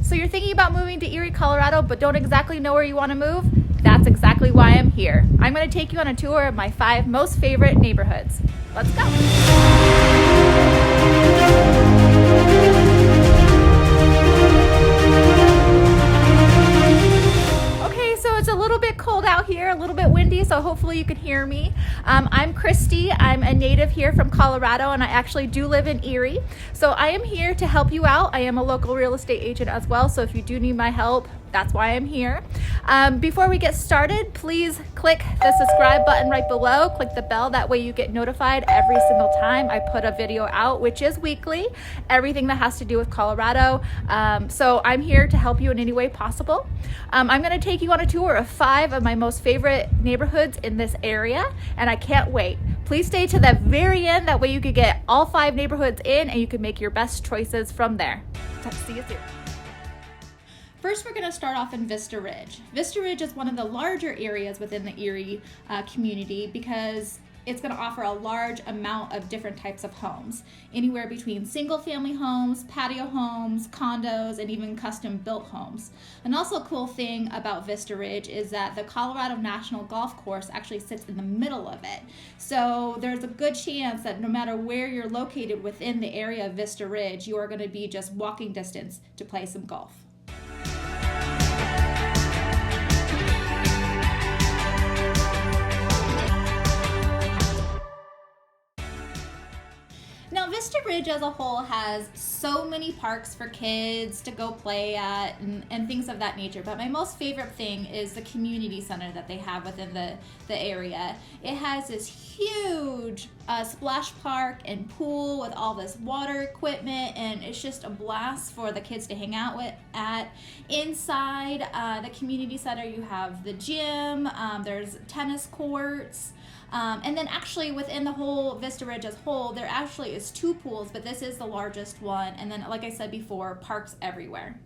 So you're thinking about moving to Erie, Colorado, but don't exactly know where you want to move? That's exactly why I'm here. I'm going to take you on a tour of my 5 most favorite neighborhoods. Let's go. It's a little bit cold out here, a little bit windy, so hopefully you can hear me. I'm Christy. I'm a native here from Colorado, and I actually do live in Erie. So I am here to help you out. I am a local real estate agent as well, so if you do need my help, that's why I'm here. Before we get started, please click the subscribe button right below. Click the bell. That way you get notified every single time I put a video out, which is weekly. Everything that has to do with Colorado. So I'm here to help you in any way possible. I'm going to take you on a tour of 5 of my most favorite neighborhoods in this area, and I can't wait. Please stay to the very end. That way you could get all 5 neighborhoods in, and you can make your best choices from there. See you soon. First, we're going to start off in Vista Ridge. Vista Ridge is one of the larger areas within the Erie community because it's going to offer a large amount of different types of homes, anywhere between single-family homes, patio homes, condos, and even custom-built homes. And also a cool thing about Vista Ridge is that the Colorado National Golf Course actually sits in the middle of it. So there's a good chance that no matter where you're located within the area of Vista Ridge, you are going to be just walking distance to play some golf. Now, Vista Ridge as a whole has so many parks for kids to go play at and things of that nature. But my most favorite thing is the community center that they have within the area. It has this huge splash park and pool with all this water equipment, and it's just a blast for the kids to hang out at. Inside the community center, you have the gym, there's tennis courts. And then actually within the whole Vista Ridge as a whole, there actually is 2 pools, but this is the largest one. And then, like I said before, parks everywhere.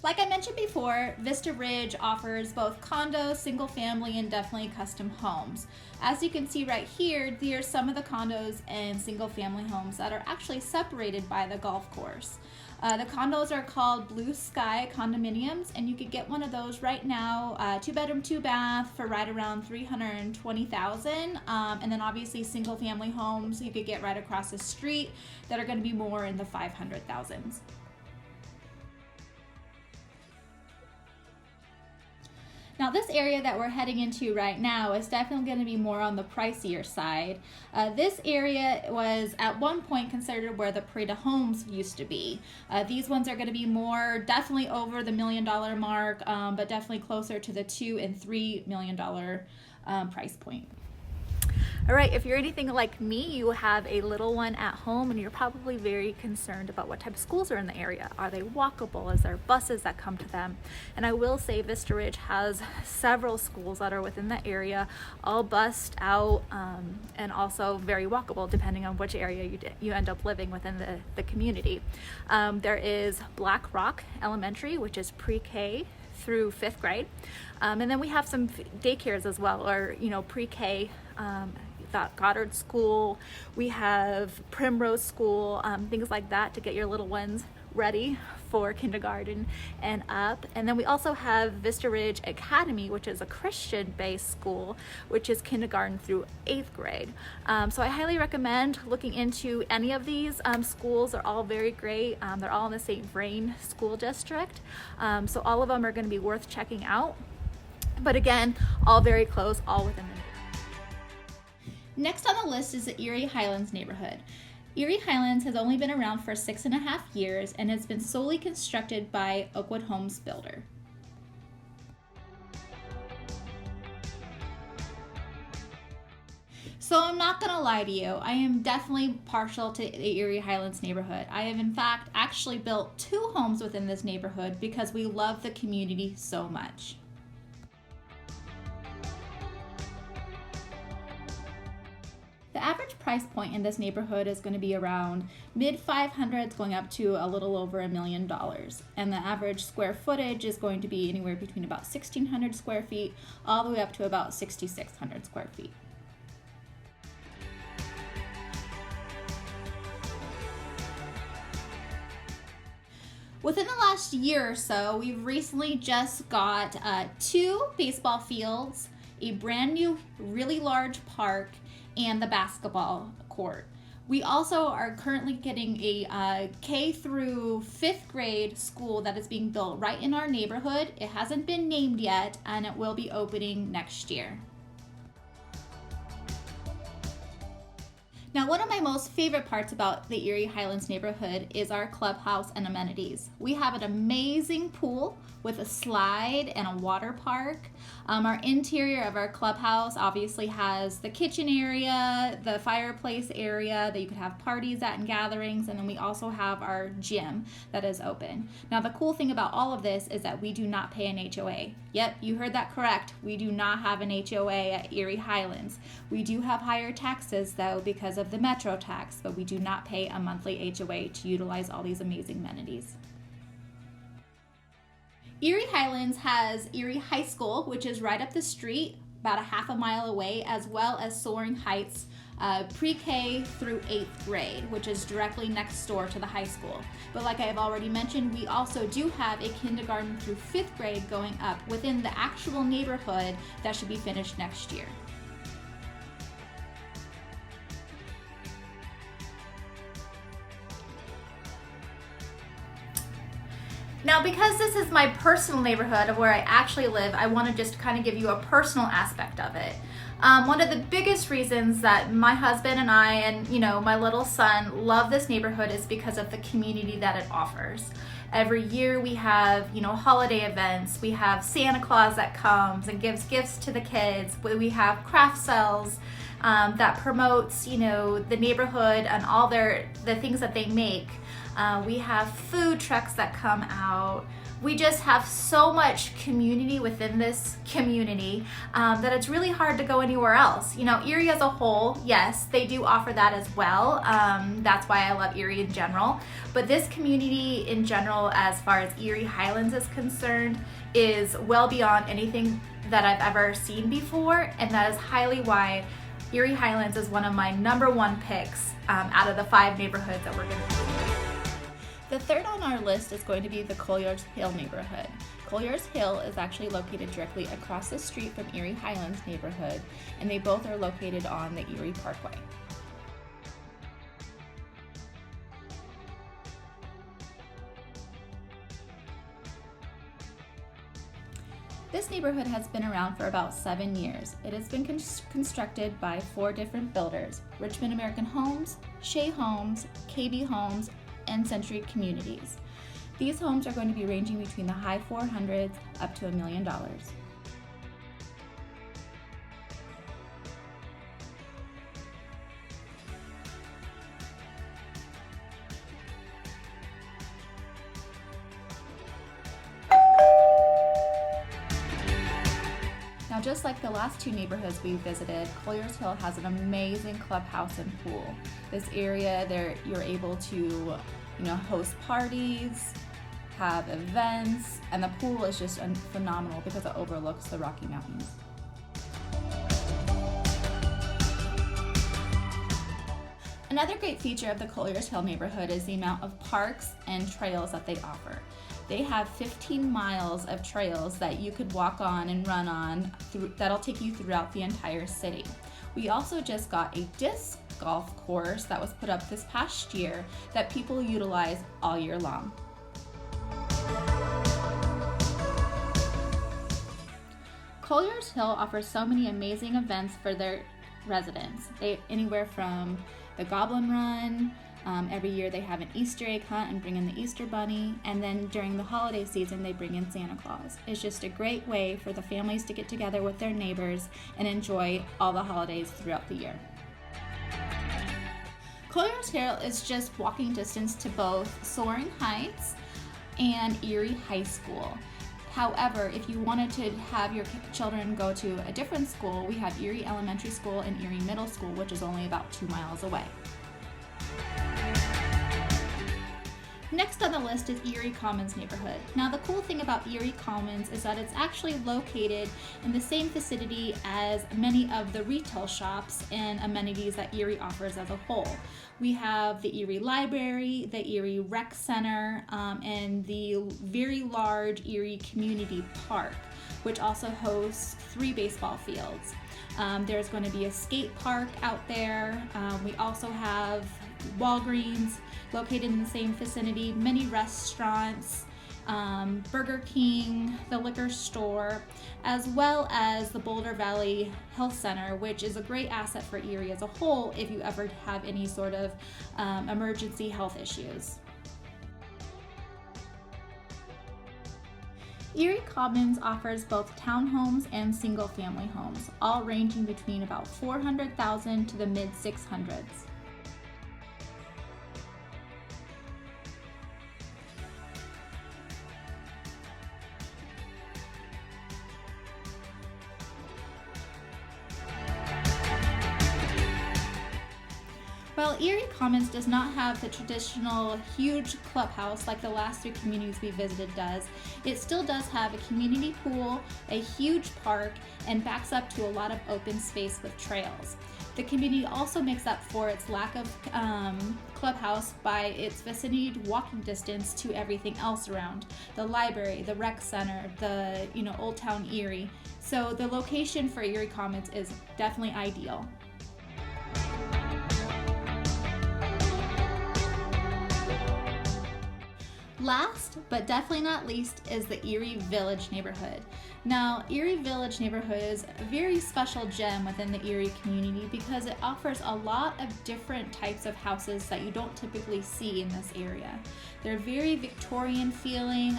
Like I mentioned before, Vista Ridge offers both condos, single family, and definitely custom homes. As you can see right here, these are some of the condos and single family homes that are actually separated by the golf course. The condos are called Blue Sky condominiums, and you could get one of those right now, 2-bedroom, 2-bath for right around $320,000. And then obviously single family homes you could get right across the street that are going to be more in the $500,000s. Now, this area that we're heading into right now is definitely going to be more on the pricier side. This area was at one point considered where the Parade homes used to be. These ones are going to be more definitely over the $1 million mark, but definitely closer to the $2 and $3 million price point. All right, if you're anything like me, you have a little one at home and you're probably very concerned about what type of schools are in the area. Are they walkable? Is there buses that come to them? And I will say Vista Ridge has several schools that are within the area, all bused out and also very walkable depending on which area you end up living within the community. There is Black Rock Elementary, which is pre-K through 5th grade. And then we have some daycares as well, or pre-K, Goddard School. We have Primrose School, things like that to get your little ones ready for kindergarten and up. And then we also have Vista Ridge Academy, which is a Christian-based school, which is kindergarten through 8th grade. So I highly recommend looking into any of these schools. They're all very great. They're all in the St. Vrain School District. So all of them are going to be worth checking out. But again, all very close, all within the neighborhood. Next on the list is the Erie Highlands neighborhood. Erie Highlands has only been around for 6.5 years and has been solely constructed by Oakwood Homes Builder. So I'm not gonna lie to you, I am definitely partial to the Erie Highlands neighborhood. I have in fact actually built 2 homes within this neighborhood because we love the community so much. The average price price point in this neighborhood is going to be around mid 500s going up to a little over $1 million. And the average square footage is going to be anywhere between about 1,600 square feet all the way up to about 6,600 square feet. Within the last year or so, we've recently just got 2 baseball fields, a brand new, really large park, and the basketball court. We also are currently getting a K through 5th grade school that is being built right in our neighborhood. It hasn't been named yet, and it will be opening next year. Now, one of my most favorite parts about the Erie Highlands neighborhood is our clubhouse and amenities. We have an amazing pool with a slide and a water park. Our interior of our clubhouse obviously has the kitchen area, the fireplace area that you could have parties at and gatherings, and then we also have our gym that is open. Now, the cool thing about all of this is that we do not pay an HOA. Yep, you heard that correct. We do not have an HOA at Erie Highlands. We do have higher taxes though because of the metro tax, but we do not pay a monthly HOA to utilize all these amazing amenities. Erie Highlands has Erie High School, which is right up the street, about a half a mile away, as well as Soaring Heights pre-K through 8th grade, which is directly next door to the high school. But like I have already mentioned, we also do have a kindergarten through 5th grade going up within the actual neighborhood that should be finished next year. Now, because this is my personal neighborhood of where I actually live, I want to just kind of give you a personal aspect of it. One of the biggest reasons that my husband and I and my little son love this neighborhood is because of the community that it offers. Every year we have holiday events, we have Santa Claus that comes and gives gifts to the kids, we have craft sales that promotes the neighborhood and all the things that they make. We have food trucks that come out. We just have so much community within this community that it's really hard to go anywhere else. Erie as a whole, yes, they do offer that as well. That's why I love Erie in general. But this community in general, as far as Erie Highlands is concerned, is well beyond anything that I've ever seen before, and that is highly why Erie Highlands is one of my #1 picks out of the 5 neighborhoods that we're going to do. The third on our list is going to be the Colliers Hill neighborhood. Colliers Hill is actually located directly across the street from Erie Highlands neighborhood, and they both are located on the Erie Parkway. This neighborhood has been around for about 7 years. It has been constructed by 4 different builders: Richmond American Homes, Shea Homes, KB Homes, and Century Communities. These homes are going to be ranging between the high 400s up to $1 million. Now, just like the last 2 neighborhoods we visited, Colliers Hill has an amazing clubhouse and pool. This area, you're able to, host parties, have events, and the pool is just phenomenal because it overlooks the Rocky Mountains. Another great feature of the Colliers Hill neighborhood is the amount of parks and trails that they offer. They have 15 miles of trails that you could walk on and run on that'll take you throughout the entire city. We also just got a disc golf course that was put up this past year that people utilize all year long. Colliers Hill offers so many amazing events for their residents. Anywhere from the Goblin Run. Every year they have an Easter egg hunt and bring in the Easter Bunny, and then during the holiday season they bring in Santa Claus. It's just a great way for the families to get together with their neighbors and enjoy all the holidays throughout the year. Colliers Hill is just walking distance to both Soaring Heights and Erie High School. However, if you wanted to have your children go to a different school, we have Erie Elementary School and Erie Middle School, which is only about 2 miles away. Next on the list is Erie Commons neighborhood. Now the cool thing about Erie Commons is that it's actually located in the same vicinity as many of the retail shops and amenities that Erie offers as a whole. We have the Erie Library, the Erie Rec Center, and the very large Erie Community Park, which also hosts 3 baseball fields. There's going to be a skate park out there. We also have Walgreens located in the same vicinity, many restaurants, Burger King, the liquor store, as well as the Boulder Valley Health Center, which is a great asset for Erie as a whole if you ever have any sort of emergency health issues. Erie Commons offers both townhomes and single-family homes, all ranging between about $400,000 to the mid-600s. While Erie Commons does not have the traditional huge clubhouse like the last 3 communities we visited does, it still does have a community pool, a huge park, and backs up to a lot of open space with trails. The community also makes up for its lack of clubhouse by its vicinity walking distance to everything else around, the library, the rec center, the Old Town Erie. So the location for Erie Commons is definitely ideal. Last, but definitely not least, is the Erie Village neighborhood. Now, Erie Village neighborhood is a very special gem within the Erie community because it offers a lot of different types of houses that you don't typically see in this area. They're very Victorian feeling.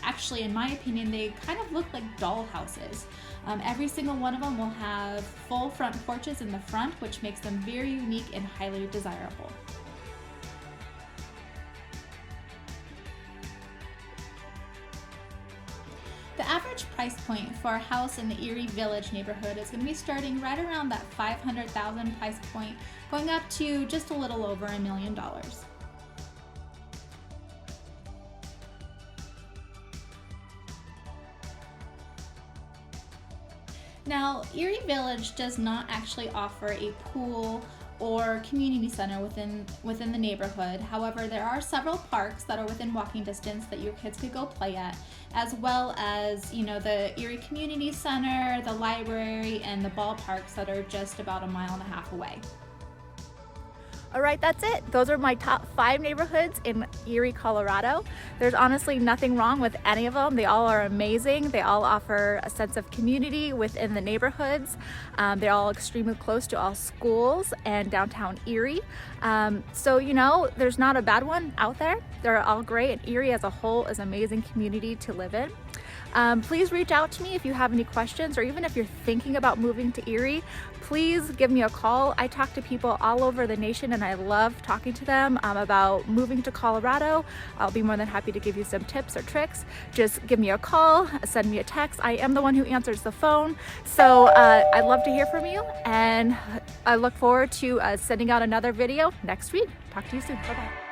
Actually, in my opinion, they kind of look like doll houses. Every single one of them will have full front porches in the front, which makes them very unique and highly desirable. The average price point for a house in the Erie Village neighborhood is going to be starting right around that $500,000 price point, going up to just a little over $1 million. Now, Erie Village does not actually offer a pool or community center within the neighborhood. However, there are several parks that are within walking distance that your kids could go play at, as well as the Erie Community Center, the library, and the ballparks that are just about 1.5 miles away. All right, that's it. Those are my top 5 neighborhoods in Erie, Colorado. There's honestly nothing wrong with any of them. They all are amazing. They all offer a sense of community within the neighborhoods. They're all extremely close to all schools and downtown Erie. So there's not a bad one out there. They're all great, and Erie as a whole is an amazing community to live in. Please reach out to me if you have any questions, or even if you're thinking about moving to Erie, please give me a call. I talk to people all over the nation and I love talking to them about moving to Colorado. I'll be more than happy to give you some tips or tricks. Just give me a call, send me a text. I am the one who answers the phone. So I'd love to hear from you, and I look forward to sending out another video next week. Talk to you soon. Bye-bye.